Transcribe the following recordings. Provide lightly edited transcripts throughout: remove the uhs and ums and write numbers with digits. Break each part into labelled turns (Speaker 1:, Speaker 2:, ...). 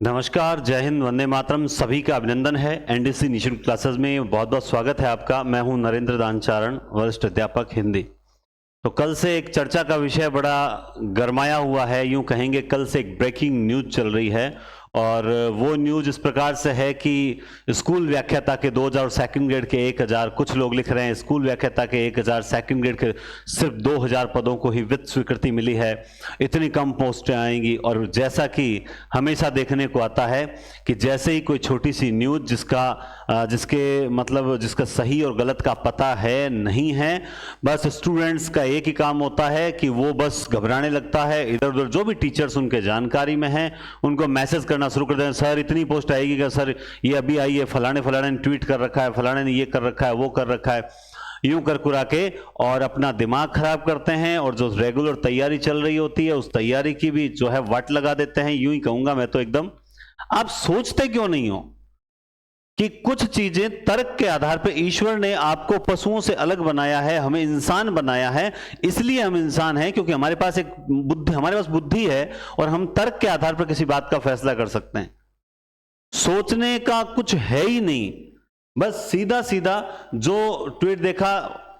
Speaker 1: नमस्कार, जय हिंद, वंदे मातरम। सभी का अभिनंदन है। एनडीसी निशुल्क क्लासेस में बहुत बहुत स्वागत है आपका। मैं हूं नरेंद्र दानचारण, वरिष्ठ अध्यापक हिंदी। तो कल से एक चर्चा का विषय बड़ा गरमाया हुआ है, यूं कहेंगे कल से एक ब्रेकिंग न्यूज चल रही है। और वो न्यूज इस प्रकार से है कि स्कूल व्याख्याता के 2000 और सेकंड ग्रेड के 1000, कुछ लोग लिख रहे हैं स्कूल व्याख्याता के 1000, सेकंड ग्रेड के सिर्फ 2000 पदों को ही वित्त स्वीकृति मिली है। इतनी कम पोस्टें आएंगी। और जैसा कि हमेशा देखने को आता है कि जैसे ही कोई छोटी सी न्यूज जिसका सही और गलत का पता है नहीं है, बस स्टूडेंट्स का एक ही काम होता है कि वो बस घबराने लगता है। इधर उधर जो भी टीचर्स उनके जानकारी में हैं उनको मैसेज करना शुरू कर दें, सर इतनी पोस्ट आएगी क्या, सर ये अभी आई है, फलाने फलाने ने ट्वीट कर रखा है, फलाने ने ये कर रखा है, वो कर रखा है, यूं कर कुरा के और अपना दिमाग खराब करते हैं। और जो रेगुलर तैयारी चल रही होती है उस तैयारी की भी जो है वाट लगा देते हैं। यूं ही कहूंगा मैं तो एकदम। आप सोचते क्यों नहीं हो कि कुछ चीजें तर्क के आधार पर ईश्वर ने आपको पशुओं से अलग बनाया है, हमें इंसान बनाया है। इसलिए हम इंसान हैं क्योंकि हमारे पास बुद्धि है और हम तर्क के आधार पर किसी बात का फैसला कर सकते हैं। सोचने का कुछ है ही नहीं, बस सीधा सीधा जो ट्वीट देखा,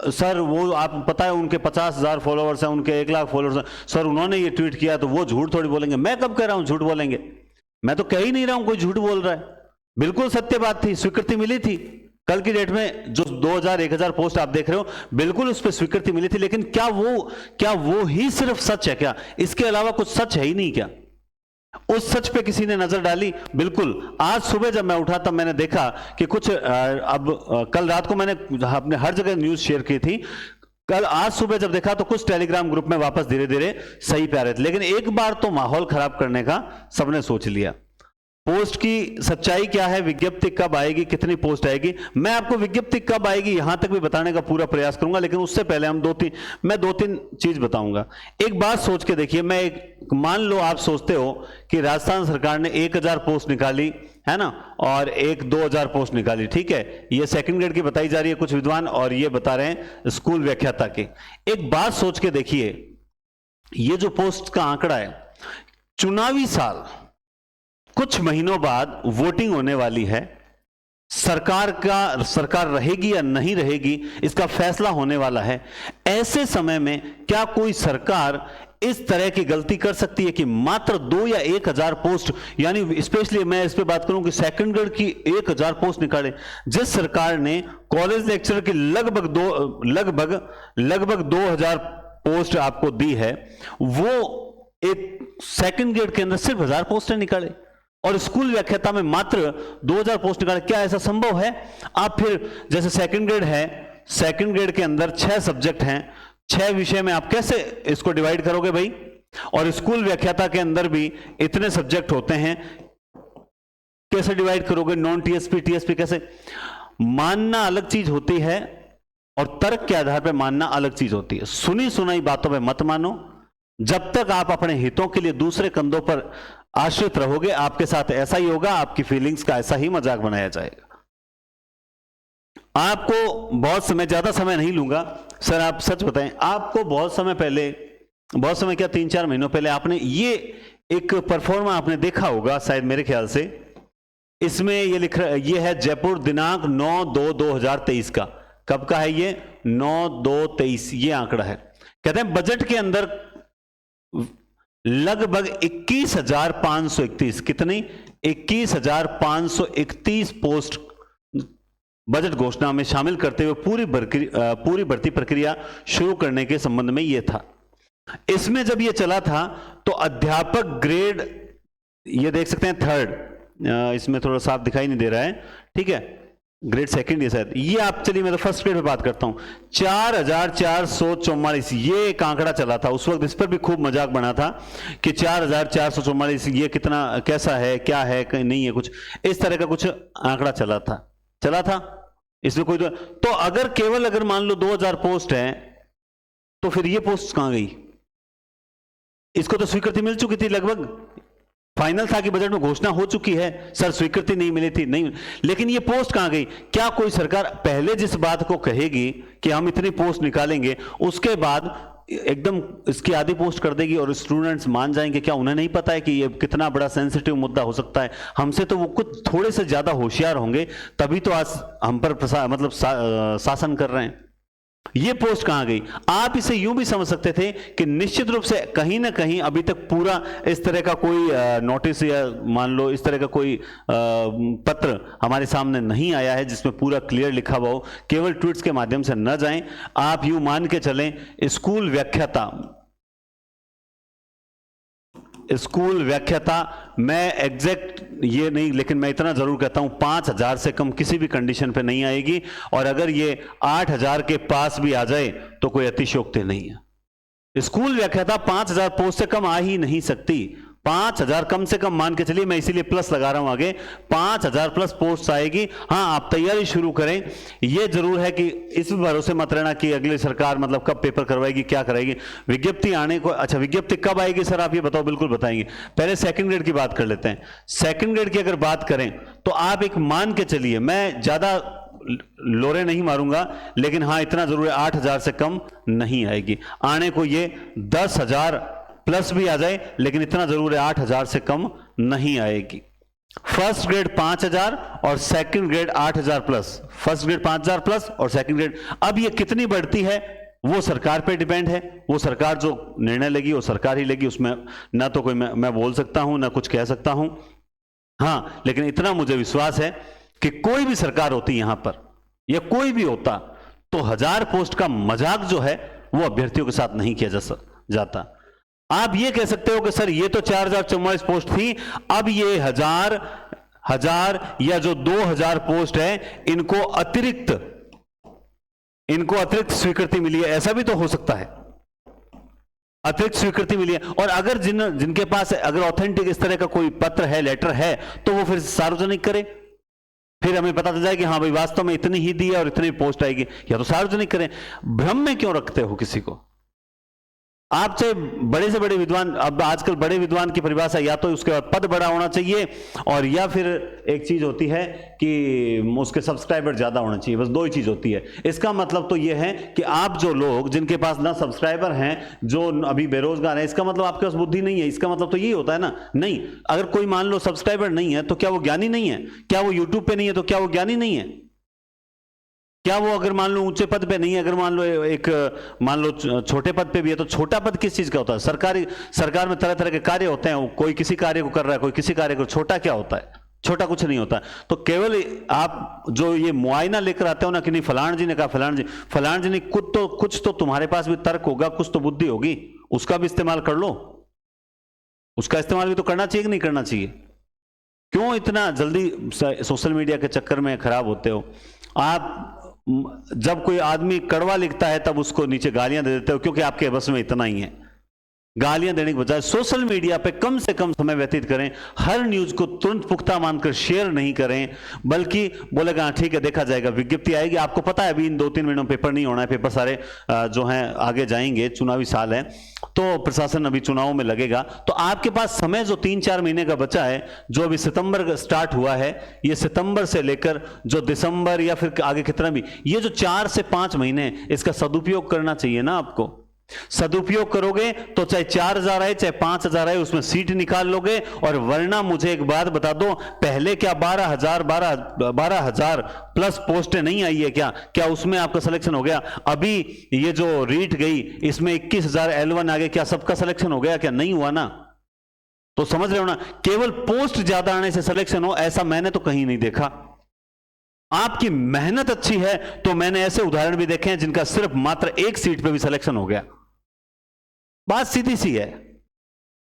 Speaker 1: सर वो आप पता है उनके 50,000 फॉलोअर्स हैं, उनके 1 लाख फॉलोअर्स हैं, सर उन्होंने ये ट्वीट किया तो वो झूठ थोड़ी बोलेंगे। मैं कब कह रहा हूं झूठ बोलेंगे? मैं तो कह ही नहीं रहा हूं कोई झूठ बोल रहा है। बिल्कुल सत्य बात थी, स्वीकृति मिली थी। कल की डेट में जो 2000 1000 पोस्ट आप देख रहे हो, बिल्कुल उस पर स्वीकृति मिली थी। लेकिन क्या वो ही सिर्फ सच है क्या? इसके अलावा कुछ सच है ही नहीं क्या? उस सच पे किसी ने नजर डाली? बिल्कुल। आज सुबह जब मैं उठा तब मैंने देखा कि कुछ कल रात को मैंने अपने हर जगह न्यूज शेयर की थी। कल आज सुबह जब देखा तो कुछ टेलीग्राम ग्रुप में वापस धीरे धीरे सही पे आ रहे थे। लेकिन एक बार तो माहौल खराब करने का सबने सोच लिया। पोस्ट की सच्चाई क्या है, विज्ञप्ति कब आएगी, कितनी पोस्ट आएगी, मैं आपको विज्ञप्ति कब आएगी यहां तक भी बताने का पूरा प्रयास करूंगा। लेकिन उससे पहले मैं दो तीन चीज बताऊंगा। एक बात सोच के देखिए, मान लो आप सोचते हो कि राजस्थान सरकार ने 1000 पोस्ट निकाली है ना, और 2000 पोस्ट निकाली, ठीक है, ये सेकंड ग्रेड की बताई जा रही है कुछ विद्वान, और ये बता रहे हैं स्कूल व्याख्याता के। एक बात सोच के देखिए, ये जो पोस्ट का आंकड़ा है, चुनावी साल कुछ महीनों बाद वोटिंग होने वाली है, सरकार रहेगी या नहीं रहेगी इसका फैसला होने वाला है। ऐसे समय में क्या कोई सरकार इस तरह की गलती कर सकती है कि मात्र 2 या 1000 पोस्ट, यानी स्पेशली मैं इस पे बात करूं कि सेकंड ग्रेड की 1000 पोस्ट निकाले? जिस सरकार ने कॉलेज लेक्चरर की लगभग 2000 पोस्ट आपको दी है, वो एक सेकंड ग्रेड के अंदर सिर्फ 1000 पोस्टें निकाले और स्कूल व्याख्याता में मात्र 2000 पोस्ट निकाले। क्या ऐसा संभव है? आप फिर जैसे सेकंड ग्रेड है, सेकंड ग्रेड के अंदर 6 सब्जेक्ट हैं, 6 विषय में आप कैसे इसको डिवाइड करोगे भाई? और स्कूल व्याख्याता के अंदर भी इतने सब्जेक्ट होते हैं, कैसे डिवाइड करोगे? नॉन टीएसपी टीएसपी कैसे? मानना अलग चीज होती है और तर्क के आधार पर मानना अलग चीज होती है। सुनी सुनाई बातों पर मत मानो। जब तक आप अपने हितों के लिए दूसरे कंधों पर आश्रित रहोगे, आपके साथ ऐसा ही होगा, आपकी फीलिंग्स का ऐसा ही मजाक बनाया जाएगा। आपको बहुत समय, ज्यादा समय नहीं लूंगा सर, आप सच बताएं, आपको बहुत समय क्या 3-4 महीनों पहले आपने ये एक परफॉर्मा आपने देखा होगा शायद, मेरे ख्याल से। इसमें ये है जयपुर, दिनांक 9/2/2023 का। कब का है ये? 9/2/23 ये आंकड़ा है। कहते हैं बजट के अंदर लगभग 21,531, कितनी? 21,531 पोस्ट बजट घोषणा में शामिल करते हुए पूरी भर्ती प्रक्रिया शुरू करने के संबंध में यह था। इसमें जब यह चला था तो अध्यापक ग्रेड, ये देख सकते हैं 3rd, इसमें थोड़ा साफ दिखाई नहीं दे रहा है, ठीक है, ग्रेड सेकंड ये शायद, ये आप चलिए मैं तो फर्स्ट ग्रेड पे बात करता हूं। 4444, ये एक आंकड़ा चला था उस वक्त, इस पर भी खूब मजाक बना था कि 4444, ये कितना, कैसा है, क्या है, नहीं है, कुछ इस तरह का कुछ आंकड़ा चला था। इसमें कोई तो अगर मान लो 2000 पोस्ट है तो फिर ये पोस्ट कहां गई? इसको तो स्वीकृति मिल चुकी थी, लगभग फाइनल था कि बजट में घोषणा हो चुकी है, सर स्वीकृति नहीं मिली थी, नहीं, लेकिन ये पोस्ट कहां गई? क्या कोई सरकार पहले जिस बात को कहेगी कि हम इतनी पोस्ट निकालेंगे, उसके बाद एकदम इसकी आधी पोस्ट कर देगी और स्टूडेंट्स मान जाएंगे? क्या उन्हें नहीं पता है कि ये कितना बड़ा सेंसिटिव मुद्दा हो सकता है? हमसे तो वो कुछ थोड़े से ज्यादा होशियार होंगे, तभी तो आज हम पर शासन कर रहे हैं। ये पोस्ट कहां गई? आप इसे यूं भी समझ सकते थे कि निश्चित रूप से कहीं ना कहीं अभी तक पूरा इस तरह का कोई नोटिस या मान लो इस तरह का कोई पत्र हमारे सामने नहीं आया है जिसमें पूरा क्लियर लिखा हुआ हो। केवल ट्वीट्स के माध्यम से न जाएं। आप यूं मान के चलें, स्कूल व्याख्याता मैं एग्जैक्ट ये नहीं, लेकिन मैं इतना जरूर कहता हूं 5000 से कम किसी भी कंडीशन पे नहीं आएगी, और अगर ये 8000 के पास भी आ जाए तो कोई अतिशयोक्ति नहीं है। स्कूल व्याख्याता 5000 पोस्ट से कम आ ही नहीं सकती। 5000 कम से कम मान के चलिए, मैं इसीलिए प्लस लगा रहा हूं आगे, 5000 प्लस पोस्ट आएगी। हाँ, आप तैयारी शुरू करें। यह जरूर है कि इस भरोसे मत रहना कि अगली सरकार मतलब कब पेपर करवाएगी, क्या कराएगी। विज्ञप्ति आने को, अच्छा विज्ञप्ति कब आएगी सर आप ये बताओ? बिल्कुल बताएंगे। पहले सेकंड ग्रेड की बात कर लेते हैं। सेकंड ग्रेड की अगर बात करें तो आप एक मान के चलिए, मैं ज्यादा लोरे नहीं मारूंगा, लेकिन हाँ इतना जरूर है 8000 से कम नहीं आएगी। आने को ये 10,000 प्लस भी आ जाए, लेकिन इतना जरूर है 8000 से कम नहीं आएगी। फर्स्ट ग्रेड 5000 और second grade 8000 plus. First grade 5000 plus और सेकंड ग्रेड, अब ये कितनी बढ़ती है वो सरकार पे डिपेंड है। वो सरकार जो निर्णय लेगी वो सरकार ही लेगी, उसमें ना तो कोई मैं बोल सकता हूं ना कुछ कह सकता हूं। हां, लेकिन इतना मुझे विश्वास है कि कोई भी सरकार होती यहां पर या कोई भी होता तो 1000 पोस्ट का मजाक जो है वो अभ्यर्थियों के साथ नहीं किया जाता। आप ये कह सकते हो कि सर ये तो 4044 पोस्ट थी, अब ये 1000 या जो 2000 पोस्ट है इनको अतिरिक्त स्वीकृति मिली है, ऐसा भी तो हो सकता है। अतिरिक्त स्वीकृति मिली है, और अगर जिनके पास अगर ऑथेंटिक इस तरह का कोई पत्र है, लेटर है, तो वो फिर सार्वजनिक करे, फिर हमें पता चल जाए कि हाँ भाई वास्तव में इतनी ही दी है और इतनी पोस्ट आएगी। या तो सार्वजनिक करें। भ्रम में क्यों रखते हो किसी को? आप चाहे बड़े से बड़े विद्वान, अब आजकल बड़े विद्वान की परिभाषा या तो उसके पद बड़ा होना चाहिए, और या फिर एक चीज होती है कि उसके सब्सक्राइबर ज्यादा होना चाहिए। बस दो ही चीज होती है। इसका मतलब तो यह है कि आप जो लोग जिनके पास ना सब्सक्राइबर हैं, जो अभी बेरोजगार हैं, इसका मतलब आपके पास बुद्धि नहीं है। इसका मतलब तो यही होता है ना? नहीं, अगर कोई मान लो सब्सक्राइबर नहीं है तो क्या वो ज्ञानी नहीं है? क्या वो यूट्यूब पे नहीं है तो क्या वो ज्ञानी नहीं है? क्या वो अगर मान लो ऊंचे पद पे नहीं है, अगर मान लो छोटे पद पे भी है, तो छोटा पद किस चीज का होता है? सरकार में तरह तरह के कार्य होते हैं, कोई किसी कार्य को कर रहा है, कोई किसी कार्य को। छोटा क्या होता है? छोटा कुछ नहीं होता। तो केवल आप जो ये मुआयना लेकर आते हो ना कि नहीं फलान जी ने कहा, फलान जी ने कुछ तो तुम्हारे पास भी तर्क होगा, कुछ तो बुद्धि होगी, उसका भी इस्तेमाल कर लो। उसका इस्तेमाल भी तो करना चाहिए कि नहीं करना चाहिए? क्यों इतना जल्दी सोशल मीडिया के चक्कर में खराब होते हो आप? जब कोई आदमी कड़वा लिखता है तब उसको नीचे गालियां दे देते हो, क्योंकि आपके बस में इतना ही है। गालियां देने के बजाय सोशल मीडिया पे कम से कम समय व्यतीत करें। हर न्यूज को तुरंत पुख्ता मानकर शेयर नहीं करें, बल्कि बोलेगा हाँ ठीक है देखा जाएगा, विज्ञप्ति आएगी। आपको पता है अभी इन 2-3 महीनों में पेपर नहीं होना है, पेपर सारे जो हैं आगे जाएंगे, चुनावी साल है तो प्रशासन अभी चुनावों में लगेगा। तो आपके पास समय जो 3-4 महीने का बचा है, जो अभी सितंबर स्टार्ट हुआ है, ये सितंबर से लेकर जो दिसंबर या फिर आगे कितना भी, ये जो 4 से 5 महीने, इसका सदुपयोग करना चाहिए ना आपको। सदुपयोग करोगे तो चाहे 4000 आए चाहे 5000 आए, उसमें सीट निकाल लोगे। और वरना मुझे एक बात बता दो, पहले क्या 12,000 प्लस पोस्टें नहीं आई है क्या उसमें आपका सिलेक्शन हो गया? अभी ये जो रीट गई इसमें 21,000 L1 आ गए, क्या सबका सिलेक्शन हो गया? क्या नहीं हुआ ना? तो समझ रहे हो ना, केवल पोस्ट ज्यादा आने से सिलेक्शन हो ऐसा मैंने तो कहीं नहीं देखा। आपकी मेहनत अच्छी है तो मैंने ऐसे उदाहरण भी देखे हैं जिनका सिर्फ मात्र एक सीट पे भी सिलेक्शन हो गया। बात सीधी सी है।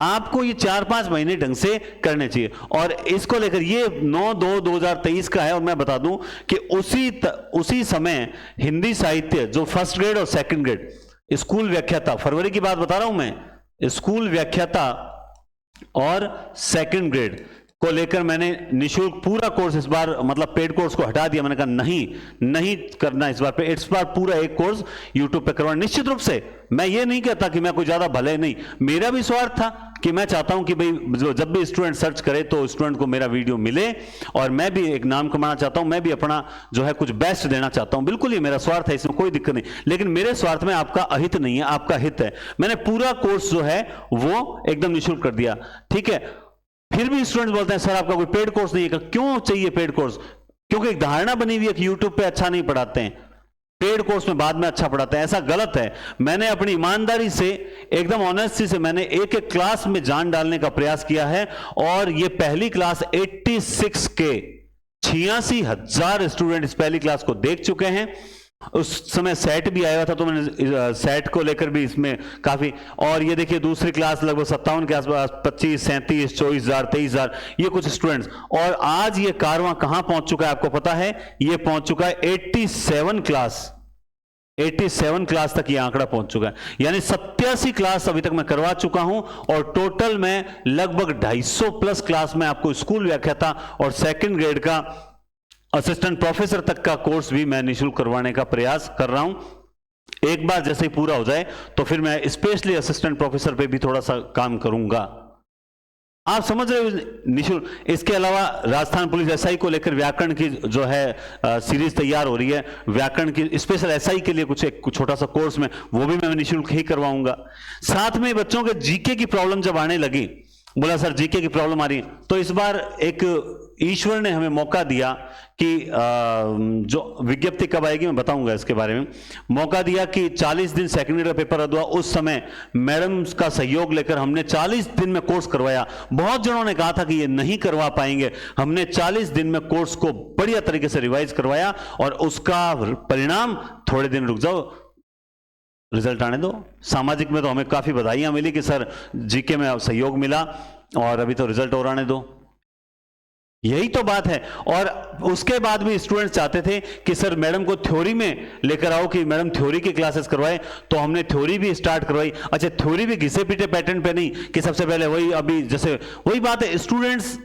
Speaker 1: आपको ये 4-5 महीने ढंग से करने चाहिए। और इसको लेकर ये 9/2/2023 का है, और मैं बता दूं कि उसी समय हिंदी साहित्य जो फर्स्ट ग्रेड और सेकंड ग्रेड स्कूल व्याख्याता, फरवरी की बात बता रहा हूं मैं, स्कूल व्याख्याता और सेकंड ग्रेड को लेकर मैंने निःशुल्क पूरा कोर्स इस बार, मतलब पेड कोर्स को हटा दिया। मैंने कहा नहीं करना इस बार पूरा एक कोर्स यूट्यूब पे करवाना। निश्चित रूप से मैं ये नहीं कहता कि मैं कोई ज्यादा भले, नहीं, मेरा भी स्वार्थ था कि मैं चाहता हूं कि भाई जब भी स्टूडेंट सर्च करे तो स्टूडेंट को मेरा वीडियो मिले, और मैं भी एक नाम कमाना चाहता हूं, मैं भी अपना जो है कुछ बेस्ट देना चाहता हूं। बिल्कुल ये मेरा स्वार्थ है, इसमें कोई दिक्कत नहीं, लेकिन मेरे स्वार्थ में आपका अहित नहीं है, आपका हित है। मैंने पूरा कोर्स जो है वो एकदम निःशुल्क कर दिया, ठीक है। फिर भी स्टूडेंट बोलते हैं सर आपका कोई पेड कोर्स नहीं है। क्यों चाहिए पेड कोर्स? क्योंकि एक धारणा बनी हुई है कि यूट्यूब पे अच्छा नहीं पढ़ाते हैं, पेड कोर्स में बाद में अच्छा पढ़ाते हैं। ऐसा गलत है। मैंने अपनी ईमानदारी से, एकदम ऑनेस्टी से, मैंने एक एक क्लास में जान डालने का प्रयास किया है, और ये पहली क्लास 86 के 86,000 स्टूडेंट इस पहली क्लास को देख चुके हैं। उस समय सेट भी आया हुआ था, तो मैंने सेट को लेकर भी इसमें काफी, और ये देखिए दूसरी क्लास लगभग 57 के आसपास, 25, 37, 24,000, 23,000, ये कुछ स्टूडेंट्स। और आज ये कारवां कहां पहुंच चुका है आपको पता है? ये पहुंच चुका है 87 क्लास तक ये आंकड़ा पहुंच चुका है। यानी 87 क्लास अभी तक मैं करवा चुका हूं, और टोटल में लगभग 250 प्लस क्लास में आपको स्कूल व्याख्याता और सेकंड ग्रेड का असिस्टेंट प्रोफेसर तक का कोर्स भी मैं निःशुल्क करवाने का प्रयास कर रहा हूं। एक बार जैसे ही पूरा हो जाए तो फिर मैं स्पेशली असिस्टेंट प्रोफेसर पे भी थोड़ा सा काम करूंगा। आप समझ रहे हो, निःशुल्क। इसके अलावा राजस्थान पुलिस एसआई को लेकर व्याकरण की जो है सीरीज तैयार हो रही है, व्याकरण की स्पेशल एसआई के लिए कुछ एक छोटा सा कोर्स में, वो भी मैं निःशुल्क ही करवाऊंगा। साथ में बच्चों के जीके की प्रॉब्लम जब आने लगी, बोला सर जीके की प्रॉब्लम आ रही है, तो इस बार एक ईश्वर ने हमें मौका दिया कि जो विज्ञप्ति कब आएगी मैं बताऊंगा इसके बारे में, मौका दिया कि 40 दिन सेकंड ग्रेड का पेपर रद्द हुआ, उस समय मैडम का सहयोग लेकर हमने 40 दिन में कोर्स करवाया। बहुत जनों ने कहा था कि ये नहीं करवा पाएंगे, हमने 40 दिन में कोर्स को बढ़िया तरीके से रिवाइज करवाया, और उसका परिणाम, थोड़े दिन रुक जाओ, रिजल्ट आने दो। सामाजिक में तो हमें काफी बधाइयां मिली कि सर जीके में सहयोग मिला, और अभी तो रिजल्ट और आने दो। यही तो बात है। और उसके बाद भी स्टूडेंट्स चाहते थे कि सर मैडम को थ्योरी में लेकर आओ, कि मैडम थ्योरी की क्लासेस करवाए, तो हमने थ्योरी भी स्टार्ट करवाई। अच्छा, थ्योरी भी घिसे पीटे पैटर्न पे नहीं कि सबसे पहले वही, अभी जैसे वही बात है, स्टूडेंट्स,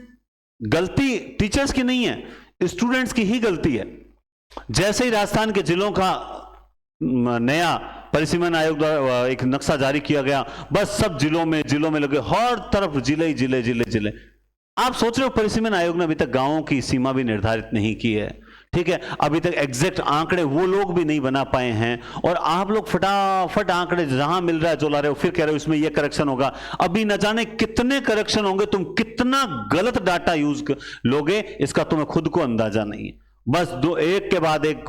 Speaker 1: गलती टीचर्स की नहीं है, स्टूडेंट्स की ही गलती है। जैसे ही राजस्थान के जिलों का नया परिसीमन आयोग द्वारा एक नक्शा जारी किया गया, बस सब जिलों में लगे, हर तरफ जिले ही जिले जिले जिले। आप सोच रहे हो परिसीमन आयोग ने अभी तक गांवों की सीमा भी निर्धारित नहीं की है, ठीक है, अभी तक एग्जैक्ट आंकड़े वो लोग भी नहीं बना पाए हैं, और आप लोग फटाफट आंकड़े जहां मिल रहा है जो ला रहे हो, फिर कह रहे हो इसमें ये करेक्शन होगा। अभी न जाने कितने करेक्शन होंगे, तुम कितना गलत डाटा यूज लोगे, इसका तुम्हें खुद को अंदाजा नहीं है। बस दो एक के बाद एक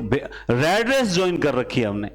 Speaker 1: रेड रेस ज्वाइन कर रखी है हमने।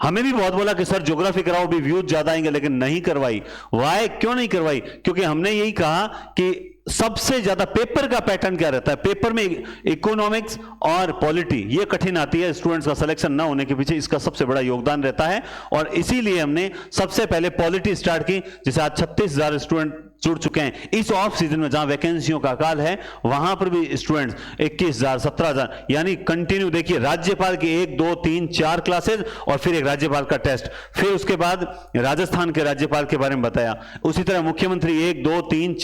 Speaker 1: हमें भी बहुत बोला कि सर ज्योग्राफी कराओ, भी व्यूज ज्यादा आएंगे, लेकिन नहीं करवाई। वाई क्यों नहीं करवाई? क्योंकि हमने यही कहा कि सबसे ज्यादा पेपर का पैटर्न क्या रहता है, पेपर में इकोनॉमिक्स और पॉलिटी ये कठिन आती है, स्टूडेंट्स का सिलेक्शन ना होने के पीछे इसका सबसे बड़ा योगदान रहता है, और इसीलिए हमने सबसे पहले पॉलिटी स्टार्ट की, जिसे आज 36,000 स्टूडेंट जुड़ चुके हैं। इस ऑफ सीजन में जहां वैकेंसियों का अकाल है, वहां पर भी स्टूडेंट्स 21,000, 17,000, यानी कंटिन्यू। देखिए राज्यपाल की 1, 2, 3, 4 क्लासेज, और फिर एक राज्यपाल का टेस्ट, फिर उसके बाद राजस्थान के राज्यपाल के बारे में बताया। उसी तरह मुख्यमंत्री 1, 2, 3,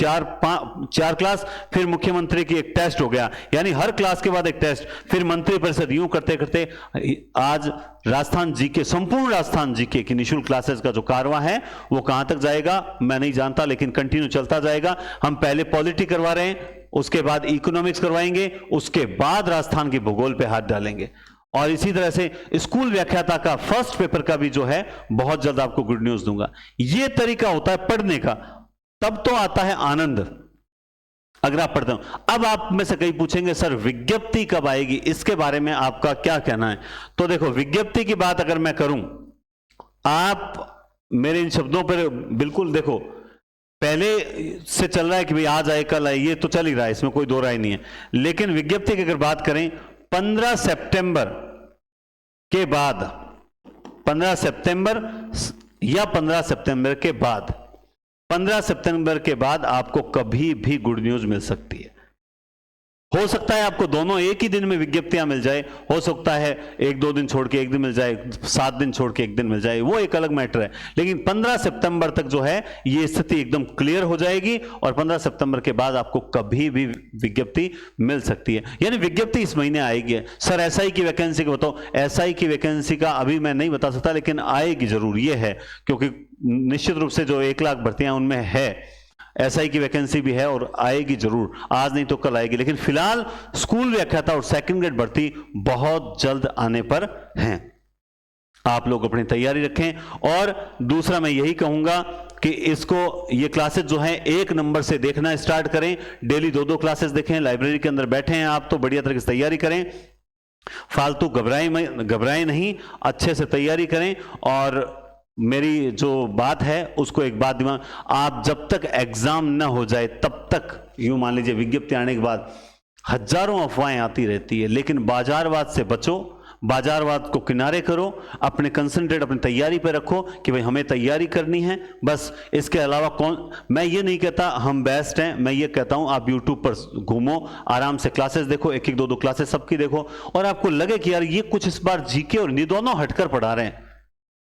Speaker 1: 4 क्लास, फिर मुख्यमंत्री की एक टेस्ट हो गया, यानी हर क्लास के बाद एक टेस्ट, फिर मंत्री परिषद, यूं करते करते आज राजस्थान जीके, संपूर्ण राजस्थान जीके की निःशुल्क क्लासेस का जो कारवां है वो कहां तक जाएगा मैं नहीं जानता, लेकिन कंटिन्यू चलता जाएगा। हम पहले पॉलिटी करवा रहे हैं, उसके बाद इकोनॉमिक्स करवाएंगे, उसके बाद राजस्थान के भूगोल पे हाथ डालेंगे, और इसी तरह से स्कूल व्याख्याता का फर्स्ट पेपर का भी जो है बहुत जल्द आपको गुड न्यूज दूंगा। यह तरीका होता है पढ़ने का, तब तो आता है आनंद अगर आप पढ़ते हो। अब आप में से कई पूछेंगे सर विज्ञप्ति कब आएगी, इसके बारे में आपका क्या कहना है? तो देखो, विज्ञप्ति की बात अगर मैं करूं, आप मेरे इन शब्दों पर बिल्कुल देखो, पहले से चल रहा है कि भाई आज आए कल आए, ये तो चल ही रहा है, इसमें कोई दो राय नहीं है। लेकिन विज्ञप्ति की अगर बात करें, 15 सितंबर के बाद, 15 सितंबर या 15 सितंबर के बाद, 15 सितंबर के बाद आपको कभी भी गुड न्यूज मिल सकती है। हो सकता है आपको दोनों एक ही दिन में विज्ञप्तियां मिल जाए, हो सकता है एक दो दिन छोड़ के एक दिन मिल जाए, 7 दिन छोड़ के एक दिन मिल जाए, वो एक अलग मैटर है। लेकिन 15 सितंबर तक जो है ये स्थिति एकदम क्लियर हो जाएगी और 15 सितंबर के बाद आपको कभी भी विज्ञप्ति मिल सकती है। यानी विज्ञप्ति इस महीने आएगी। सर एसआई की वैकेंसी को बताओ, एसआई की वैकेंसी का अभी मैं नहीं बता सकता, लेकिन आएगी जरूर, ये है, क्योंकि निश्चित रूप से जो 1 लाख भर्तियां उनमें है, एसआई की वैकेंसी भी है और आएगी जरूर, आज नहीं तो कल आएगी। लेकिन फिलहाल स्कूल व्याख्याता और सेकंड ग्रेड भर्ती बहुत जल्द आने पर हैं। आप लोग अपनी तैयारी रखें। और दूसरा मैं यही कहूंगा कि इसको, ये क्लासेस जो हैं 1 नंबर से देखना स्टार्ट करें, डेली 2-2 क्लासेस देखें, लाइब्रेरी के अंदर बैठे हैं आप तो बढ़िया तरीके से तैयारी करें, फालतू घबराएं नहीं, अच्छे से तैयारी करें। और मेरी जो बात है उसको एक बात दिमाग, आप जब तक एग्जाम ना हो जाए तब तक, यूं मान लीजिए विज्ञप्ति आने के बाद हजारों अफवाहें आती रहती है, लेकिन बाजारवाद से बचो, बाजारवाद को किनारे करो, अपने कंसंट्रेट अपनी तैयारी पे रखो कि भाई हमें तैयारी करनी है बस। इसके अलावा मैं ये नहीं कहता हम बेस्ट हैं, मैं ये कहता हूं आप यूट्यूब पर घूमो, आराम से क्लासेस देखो, 1-1 2-2 क्लासेस सबकी देखो, और आपको लगे कि यार ये कुछ इस बार जीके और ये दोनों हटकर पढ़ा रहे हैं,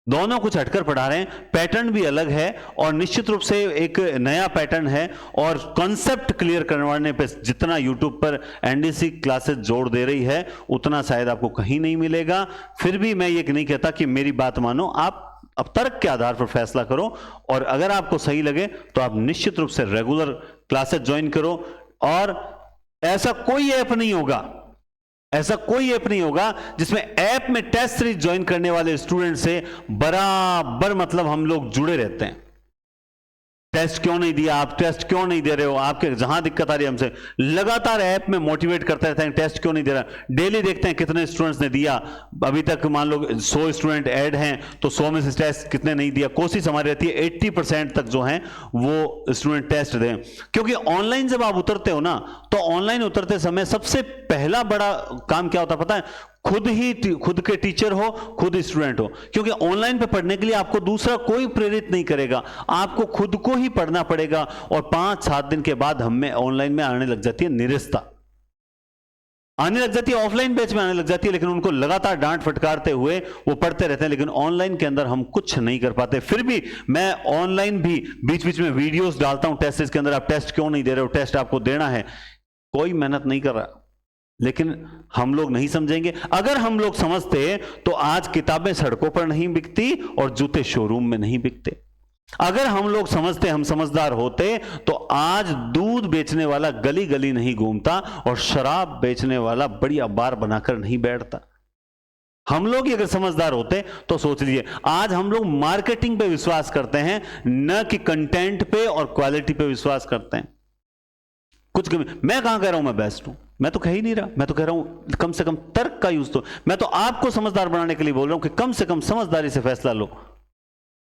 Speaker 1: दोनों कुछ हटकर पढ़ा रहे हैं, पैटर्न भी अलग है और निश्चित रूप से एक नया पैटर्न है। और कॉन्सेप्ट क्लियर करवाने पे जितना यूट्यूब पर एनडीसी क्लासेस जोड़ दे रही है उतना शायद आपको कहीं नहीं मिलेगा। फिर भी मैं ये नहीं कहता कि मेरी बात मानो, आप अब तर्क के आधार पर फैसला करो, और अगर आपको सही लगे तो आप निश्चित रूप से रेगुलर क्लासेस ज्वाइन करो। और ऐसा कोई ऐप नहीं होगा जिसमें ऐप में टेस्ट सीरीज ज्वाइन करने वाले स्टूडेंट से बराबर मतलब हम लोग जुड़े रहते हैं। टेस्ट क्यों नहीं दिया, आप टेस्ट क्यों नहीं दे रहे हो, आपके जहां दिक्कत आ रही है हमसे लगातार ऐप में मोटिवेट करते रहते हैं, टेस्ट क्यों नहीं दे रहा, डेली देखते हैं कितने स्टूडेंट्स ने दिया। अभी तक मान लो 100 स्टूडेंट ऐड हैं तो 100 में से टेस्ट कितने नहीं दिया। कोशिश हमारी रहती है 80% तक जो है वो स्टूडेंट टेस्ट दें, क्योंकि ऑनलाइन जब आप उतरते हो ना, तो ऑनलाइन उतरते समय सबसे पहला बड़ा काम क्या होता है पता है, खुद के टीचर हो, खुद स्टूडेंट हो। क्योंकि ऑनलाइन पे पढ़ने के लिए आपको दूसरा कोई प्रेरित नहीं करेगा, आपको खुद को ही पढ़ना पड़ेगा। और 5-7 दिन के बाद हमें ऑनलाइन में आने लग जाती है निरस्ता, आने लग जाती है, ऑफलाइन बैच में आने लग जाती है, लेकिन उनको लगातार डांट फटकारते हुए वो पढ़ते रहते हैं, लेकिन ऑनलाइन के अंदर हम कुछ नहीं कर पाते। फिर भी मैं ऑनलाइन भी बीच बीच में वीडियोस डालता हूं टेस्ट के अंदर, आप टेस्ट क्यों नहीं दे रहे हो, टेस्ट आपको देना है। कोई मेहनत नहीं कर रहा, लेकिन हम लोग नहीं समझेंगे। अगर हम लोग समझते तो आज किताबें सड़कों पर नहीं बिकती और जूते शोरूम में नहीं बिकते। अगर हम लोग समझते, हम समझदार होते, तो आज दूध बेचने वाला गली गली नहीं घूमता और शराब बेचने वाला बढ़िया बार बनाकर नहीं बैठता। हम लोग ही अगर समझदार होते तो सोच लीजिए, आज हम लोग मार्केटिंग पे विश्वास करते हैं, न कि कंटेंट पे और क्वालिटी पे विश्वास करते हैं। कुछ मैं कहां कह रहा हूं मैं बेस्ट हूं, मैं तो कह ही नहीं रहा, मैं तो कह रहा हूं कम से कम तर्क का यूज तो, मैं तो आपको समझदार बनाने के लिए बोल रहा हूं कि कम से कम समझदारी से फैसला लो।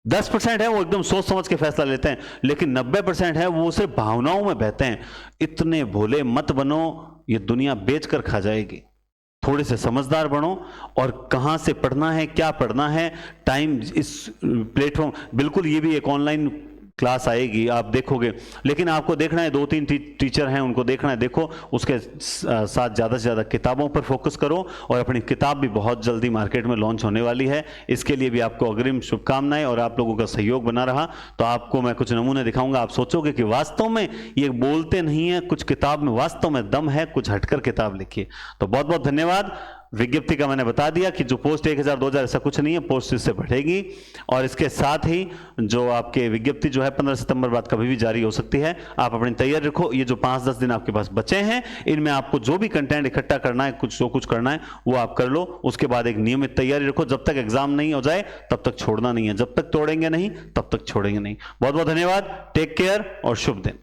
Speaker 1: 10% है वो एकदम सोच समझ के फैसला लेते हैं, लेकिन 90% है वो सिर्फ भावनाओं में बहते हैं। इतने भोले मत बनो, ये दुनिया बेचकर खा जाएगी। थोड़े से समझदार बनो, और कहां से पढ़ना है, क्या पढ़ना है, टाइम, इस प्लेटफॉर्म, बिल्कुल ये भी एक ऑनलाइन क्लास आएगी, आप देखोगे, लेकिन आपको देखना है 2-3 टीचर हैं उनको देखना है, देखो उसके साथ ज़्यादा से ज़्यादा किताबों पर फोकस करो। और अपनी किताब भी बहुत जल्दी मार्केट में लॉन्च होने वाली है, इसके लिए भी आपको अग्रिम शुभकामनाएं, और आप लोगों का सहयोग बना रहा तो आपको मैं कुछ नमूने दिखाऊंगा, आप सोचोगे कि वास्तव में ये बोलते नहीं है, कुछ किताब में वास्तव में दम है, कुछ हटकर किताब लिखिए। तो बहुत बहुत धन्यवाद। विज्ञप्ति का मैंने बता दिया कि जो पोस्ट 1000-2000 ऐसा कुछ नहीं है, पोस्ट इससे बढ़ेगी। और इसके साथ ही जो आपके विज्ञप्ति जो है 15 सितंबर बाद कभी भी जारी हो सकती है, आप अपनी तैयारी रखो। ये जो 5-10 दिन आपके पास बचे हैं, इनमें आपको जो भी कंटेंट इकट्ठा करना है, कुछ करना है वो आप कर लो। उसके बाद एक नियमित तैयारी रखो, जब तक एग्जाम नहीं हो जाए तब तक छोड़ना नहीं है, जब तक तोड़ेंगे नहीं तब तक छोड़ेंगे नहीं। बहुत बहुत धन्यवाद, टेक केयर और शुभ दिन।